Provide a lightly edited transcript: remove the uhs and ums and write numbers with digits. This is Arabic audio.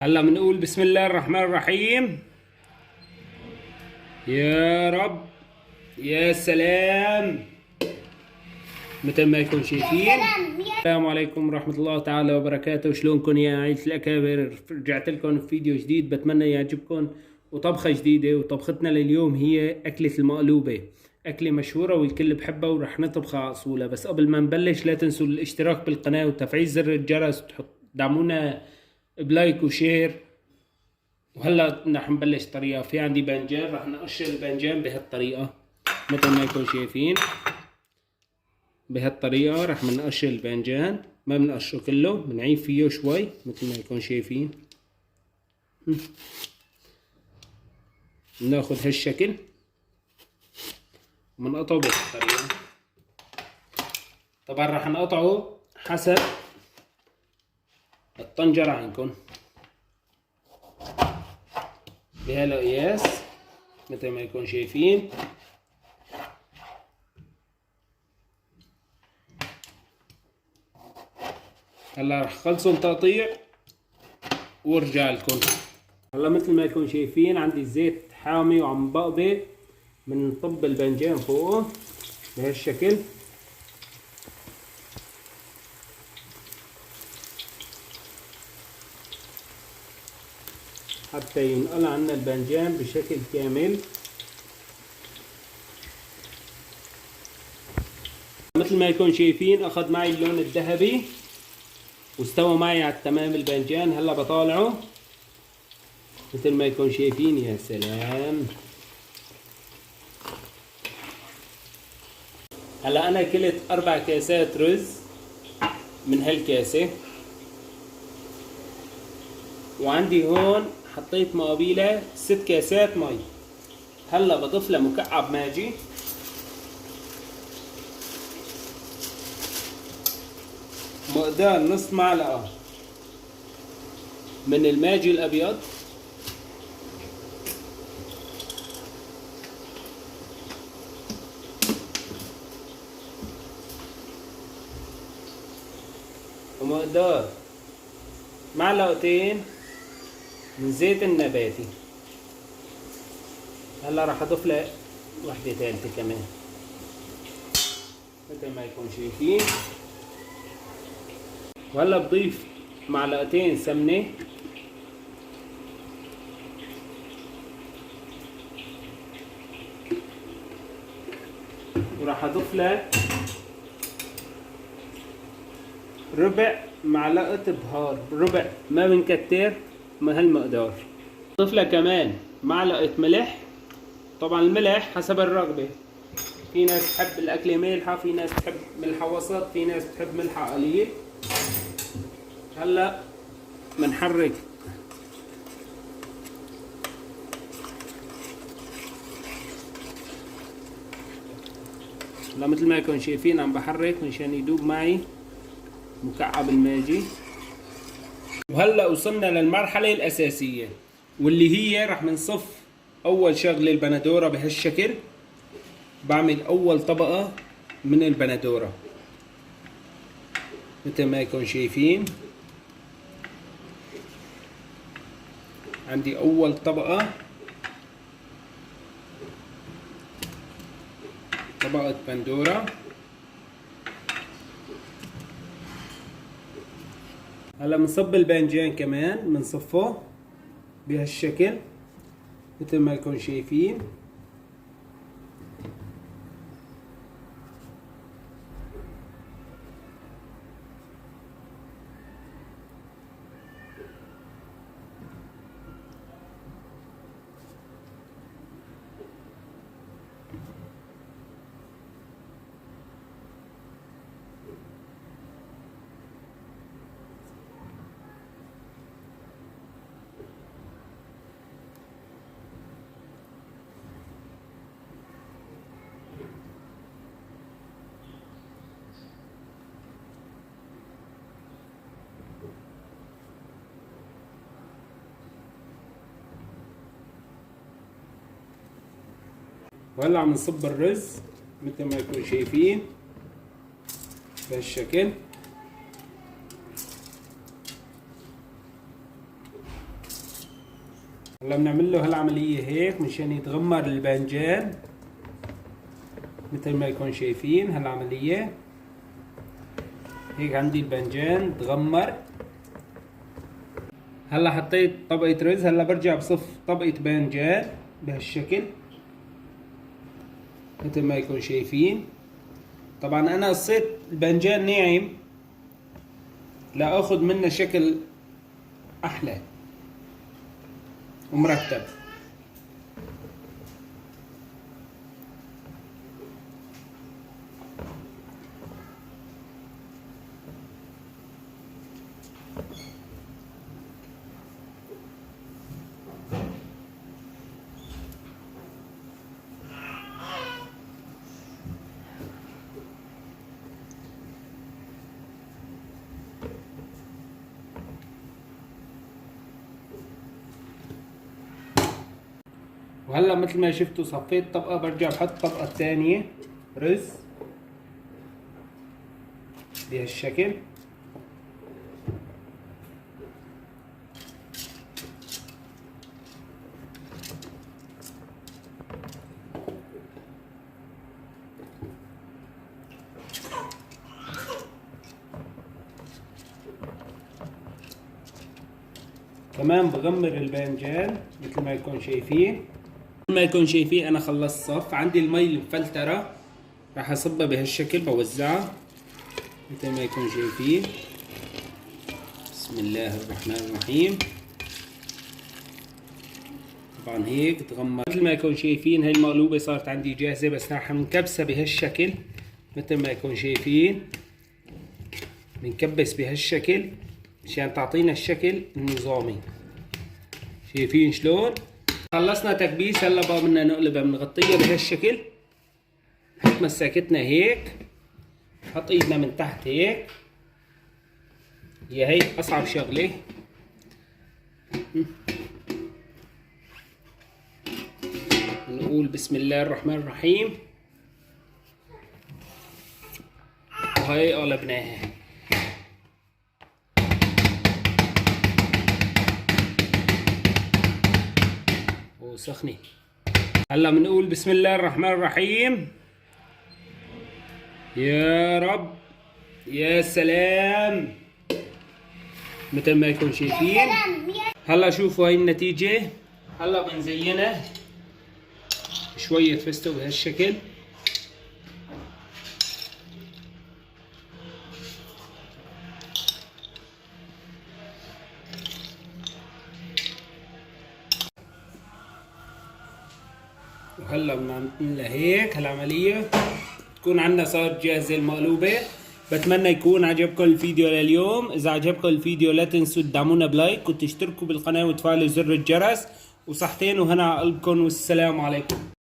هلا بنقول بسم الله الرحمن الرحيم. يا رب. يا سلام. مثل ما يكون شايفين. السلام عليكم ورحمة الله تعالى وبركاته. شلونكم يا عيلة الأكابر؟ رجعت لكم في فيديو جديد بتمنى يعجبكم وطبخة جديدة. وطبختنا لليوم هي أكلة المقلوبة، أكلة مشهورة والكل بحبها ورح نطبخها على أصولها. بس قبل ما نبلش لا تنسوا الاشتراك بالقناة وتفعيل زر الجرس دعمونا بلايك وشير. وهلا رح نبلش طريقة. في عندي باذنجان، رح نقشر الباذنجان بهالطريقة مثل ما يكون شايفين. بهالطريقة رح نقشر الباذنجان، ما بنقشره كله، بنعيب فيه شوي مثل ما يكون شايفين. بناخد هالشكل وبنقطعه بهالطريقة. طبعا رح نقطعه حسب الطنجرة عندكم بهالقياس مثل ما يكون شايفين. هلا رح خلصوا التقطيع وارجع لكم. هلا مثل ما يكون شايفين عندي الزيت حامي وعم بقبض. بنطب الباذنجان فوقه بهالشكل. حتى ينقل عنا الباذنجان بشكل كامل. مثل ما يكون شايفين اخذ معي اللون الذهبي واستوى معي على التمام الباذنجان. هلا بطالعه مثل ما يكون شايفين. يا سلام. هلا انا كلت 4 كاسات رز من هالكاسة، وعندي هون حطيت مقابيله 6 كاسات مي. هلا بضيف لها مكعب ماجي، مقدار نص معلقة من الماجي الابيض، ومقدار معلقتين من زيت النباتي. هلا راح اضيف له وحده ثالثه كمان مثل ما يكون شايفين. وهلا بضيف معلقتين سمنه، وراح اضيف له ربع معلقه بهار، ربع ما بنكتر من هالمقدار. اضيف له كمان معلقه ملح. طبعا الملح حسب الرغبه، في ناس تحب الاكله مالحه، في ناس تحب ملحه وسط، في ناس تحب ملحه قليل. هلا بنحرك مثل ما يكون شايفين عم بحرك مشان يدوب معي مكعب الماجي. وهلا وصلنا للمرحله الاساسيه واللي هي رح نصف اول شغله البندوره بهالشكل. بعمل اول طبقه من البندوره مثل ما يكون شايفين. عندي اول طبقه، طبقه بندوره. هلا بنصب الباذنجان كمان، بنصفه بهالشكل مثل ما يكون شايفين. وهلا عم نصب الرز مثل ما يكون شايفين بهالشكل. هلا بنعمل له هالعملية هيك مشان يتغمر الباذنجان مثل ما يكون شايفين هالعملية. هيك عندي الباذنجان تغمر. هلا حطيت طبقة رز، هلا برجع بصف طبقة باذنجان بهالشكل مثل ما يكون شايفين. طبعا انا قصيت الباذنجان ناعم لاخذ منه شكل احلى ومرتب. وهلا مثل ما شفتوا صفيت طبقة، برجع بحط طبقة ثانية رز بهالشكل. كمان بغمر الباذنجان مثل ما يكون شايفين. انا خلصت صف. عندي المي المفلترة راح اصبها بهالشكل بوزعها مثل ما يكون شايفين. بسم الله الرحمن الرحيم. طبعا هيك تغمر مثل ما يكون شايفين. هاي المقلوبة صارت عندي جاهزة، بس راح نكبسها بهالشكل مثل ما يكون شايفين. بنكبس بهالشكل مشان تعطينا الشكل النظامي. شايفين شلون؟ خلصنا تكبيس. هلا بقى بدنا نقلبها، بنغطيها بهالشكل. نحط مساكتنا هيك، نحط ايدنا من تحت هيك. هي اصعب شغله. نقول بسم الله الرحمن الرحيم، وهي قلبناها. وسخنة. هلا بنقول بسم الله الرحمن الرحيم. يا رب، يا سلام، مثل ما يكون شايفين. هلا شوفوا هاي النتيجة. هلا بنزينها شوية فستق بهالشكل. وهلا بنعملها هيك هالعملية تكون عندنا صارت جاهزة المقلوبة. بتمنى يكون عجبكم الفيديو لليوم. اذا عجبكم الفيديو لا تنسوا تدعمونا بلايك وتشتركوا بالقناة وتفعلوا زر الجرس. وصحتين وهنا على قلبكم، والسلام عليكم.